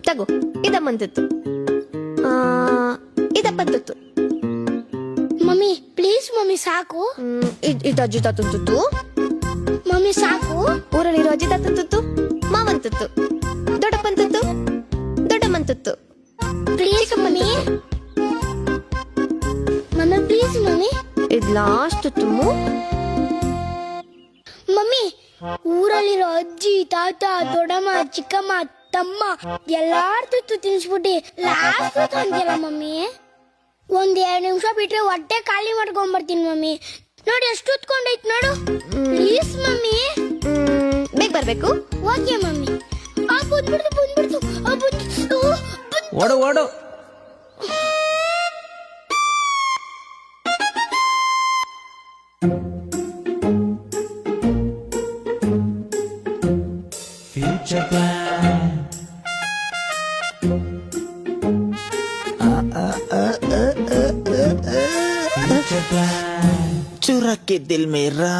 ತಗೋ ಇದಮ್ಮಂತತ್ತು ಇದಪ್ಪಂತತ್ತು. ಮಮ್ಮಿ ಪ್ಲೀಸ್ ಮಮ್ಮಿ ಸಾಕು. ಇದು ಅಜ್ಜಿ ತಾತಂತತ್ತು. ಮಮ್ಮಿ ಸಾಕು. ಊರಲ್ಲಿರೋ ಅಜ್ಜಿ ತಾತಂತತ್ತು, ಮಾವಂತತ್ತು, ದೊಡ್ಡಪ್ಪಂತತ್ತು, ದೊಡ್ಡಮ್ಮಂತತ್ತು. Please mummy. Mummy please mummy. ಇದು ಲಾಸ್ಟ್ ತುಮ್ಮು. ಮಮ್ಮಿ ಊರಲ್ಲಿರೋ ಅಜ್ಜಿ ತಾತ ದೊಡ್ಡಮ್ಮ ಚಿಕ್ಕಮ್ಮ ತಮ್ಮ ಎಲ್ಲಾರ್ ತುತ್ತು ತಿನ್ಸ್ಬಿಟ್ಟಿ ಲಾಸ್ಟ್ ತುತ್ತು ಅಂತೀರ ಮಮ್ಮಿ. ಒಂದ್ 2 ನಿಮಿಷ ಬಿಟ್ರೆ ಹೊಟ್ಟೆ ಖಾಲಿ ಮಾಡ್ಕೊಂಡ್ಬರ್ತೀನಿ ಮಮ್ಮಿ. ನೋಡಿ ಎಷ್ಟು ಹೊತ್ಕೊಂಡೈತ್ ನೋಡು. Please mummy. ಬೇಗ ಬರ್ಬೇಕು. Okay mummy. ಬಂದ್ಬಿಡ್ತು. ಓಡು ಓಡು. Future plan. Future plan. चुरा के दिल मेरा.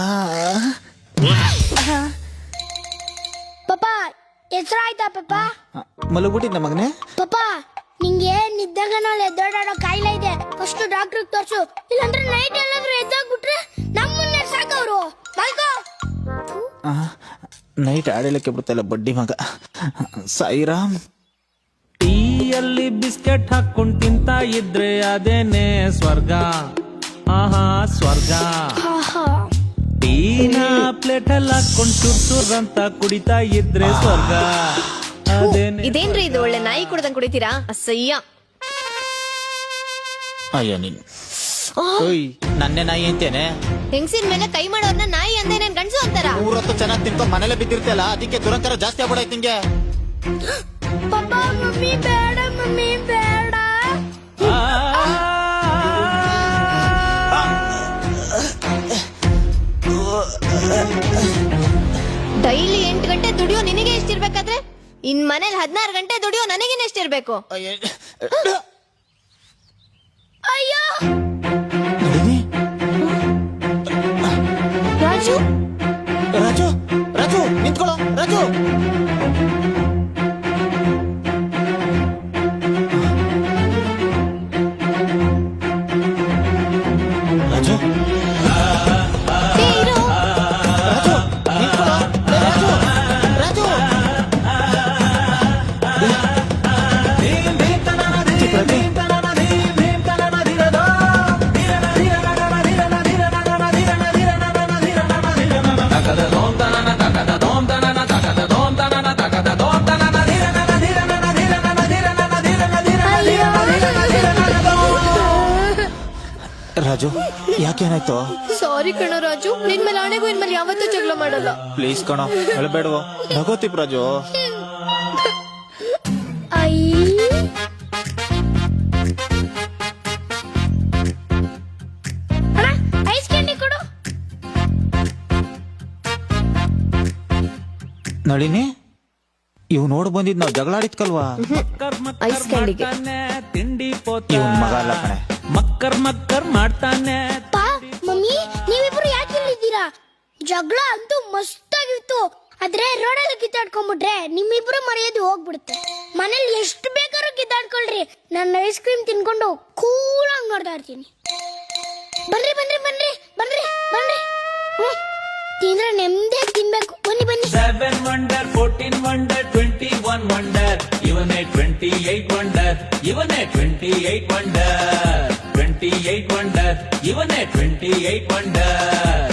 ಪಾಪ ಹೆಸರು ಆಯ್ತಾ ಪಾಪ? ಮಲಗ್ಬಿಟ್ಟಿದ್ದ ಮಗನೇ. ಪಾಪ ನಿಂಗೆ ನಿದ್ದಾಗ ನಾಳೆ ಎದ್ದೋಡಾಡೋ ಕಾಯಿಲೆ ಇದೆ. ಫಸ್ಟ್ ಡಾಕ್ಟರ್ ತೋರ್ಸು, ಇಲ್ಲಾಂದ್ರೆ ನೈಟ್ ಎಲ್ಲಾದ್ರೂ ಎದ್ದಾಗ್ಬಿಟ್ರೆ ನಮ್ಮನ್ನೇ ಸಾಕವ್ರು. ಮಲ್ಕೋ. ನೈಟ್ ಆಡಲಿಕ್ಕೆ ಬಿಡ್ತಲ್ಲ ಬಡ್ಡಿ ಮಗ. ಸಾಯಿರಾಮ್. ಟೀಯಲ್ಲಿ ಬಿಸ್ಕೆಟ್ ಹಾಕೊಂಡ್ ತಿಂತ ಇದ್ರೆ ಅದೇನೆ ಸ್ವರ್ಗ. ಆಹಾ ಸ್ವರ್ಗ. ಟೀನ ಪ್ಲೇಟ್ ಅಲ್ಲಿ ಹಾಕೊಂಡ್ ಸುರ್ ಅಂತ ಕುಡಿತಾ ಇದ್ರೆ ಸ್ವರ್ಗ. ಅದೇನೆ. ಇದೇನ್ರಿ ಇದು, ಒಳ್ಳೆ ನಾಯಿ ಕುಡ್ದಂಗ್ ಕುಡಿತೀರಾ? ಅಸಹ್ಯ. ಅಯ್ಯೋ ನೀನು ನನ್ನೆ ನಾಯಿ ಅಂತೇನೆ. ಹೆಂಗಸಿನ ಮೇಲೆ ಕೈ ಮಾಡೋರ್ನ ನಾಯಿ ಅಂದೇನೆ ಗಂಡಸು ಅಂತಾರ. 3 ಹೊತ್ತು ಚೆನ್ನಾಗಿ ತಿನ್ಕೊ ಮನೇಲೆ ಬಿದ್ದಿರ್ತಲ್ಲ, ಅದಕ್ಕೆ ದುರಂಕಾರ ಜಾಸ್ತಿ ಆಗ್ಬಿಡೈತಿ ನಿಂಗೆ. ಪಾಪ ಮಮ್ಮಿ ಬೇಡ, ಮಮ್ಮಿ ಬೇಡ. ಡೈಲಿ 8 ಗಂಟೆ ದುಡಿಯೋ ನಿನಗೆ ಎಷ್ಟಿರ್ಬೇಕಾದ್ರೆ ಇನ್ ಮನೇಲಿ 16 ಗಂಟೆ ದುಡಿಯೋ ನನಗಿನ ಎಷ್ಟಿರ್ಬೇಕು? ಅಯ್ಯೋ ರಾಜು, ರಾಜು ರಾಜು ನಿಂತ್ಕೊಳ್ಳೋ. ರಾಜು ರಾಜು ಇರು. ರಾಜು ನಿಂತ್ಕೊಳ್ಳೋ. ರಾಜು ರಾಜು ರಾಜು ಯಾಕೇನಾಯ್ತು? ಸಾರಿ ಕಣೋ ರಾಜು, ನಿನ್ ಮೇಲೆ ಆಣೆಗೂ ಇನ್ಮೇಲೆ ಯಾವತ್ತೂ ಜಗಳ ಮಾಡಲ್ಲ. ಪ್ಲೀಸ್ ಕಣೋ, ಹೇಳ್ಬೇಡವೋ. ನಗೋತಿಪ್ ರಾಜು. ಐಸ್ ಕ್ಯಾಂಡಿ ಕೊಡು. ನಳಿನಿ, ಇವ್ ನೋಡ್ ಬಂದಿದ್ ನಾವ್ ಜಗಳಾಡಿದ್ಕಲ್ವಾ? ಐಸ್ ಕ್ಯಾಂಡಿಗೆ ತಿಂಡಿ ಇವನ್ ಮಗ ಅಲ್ಲ ಕಣೆ. ಮಕ್ಕರ್ ಮಾಡ್ತಾನೆ. ಮಮ್ಮಿ ನೀವಿಬ್ರು ಯಾಕೆ ಇಲ್ಲಿದ್ದೀರಾ? ಜಗಳ ಅಂತೂ ಮಸ್ತಾಗಿತ್ತು. ಆದ್ರೆ ರೋಡಲ್ಲಿ ಕಿತ್ತಾಡ್ಕೊಂಡ್ಬಿಟ್ರೆ ನಿಮ್ಮಿಬ್ರು ಮರ್ಯಾದೆ ಹೋಗ್ಬಿಡುತ್ತೆ. ಮನೇಲಿ ಎಷ್ಟು ಬೇಕಾದ್ರೂ ಕಿತ್ತಾಡ್ಕೊಳ್ರಿ, ನಾನು ಐಸ್ ಕ್ರೀಮ್ ತಿನ್ಕೊಂಡು ಕೂಲಾಗಿ ನೋಡ್ತಾ ಇರ್ತೀನಿ. ಬನ್ರಿ ಬನ್ರಿ ಬನ್ರಿ ಬನ್ರಿ ಬನ್ರಿ. ತಿಂದ್ರೆ ನೆಮ್ಮದಿಯಾಗಿ ತಿನ್ಬೇಕು. ಬನ್ನಿ ಬನ್ನಿ. 7 ವಂಡರ್ 14 ವಂಡರ್ 21 ವಂಡರ್ ಇವನೇ 28 ವಂಡರ್ ಇವನೇ 28 ವಂಡರ್ 28 ವಂಡರ್ ಇವನೇ 28 ವಂಡರ್.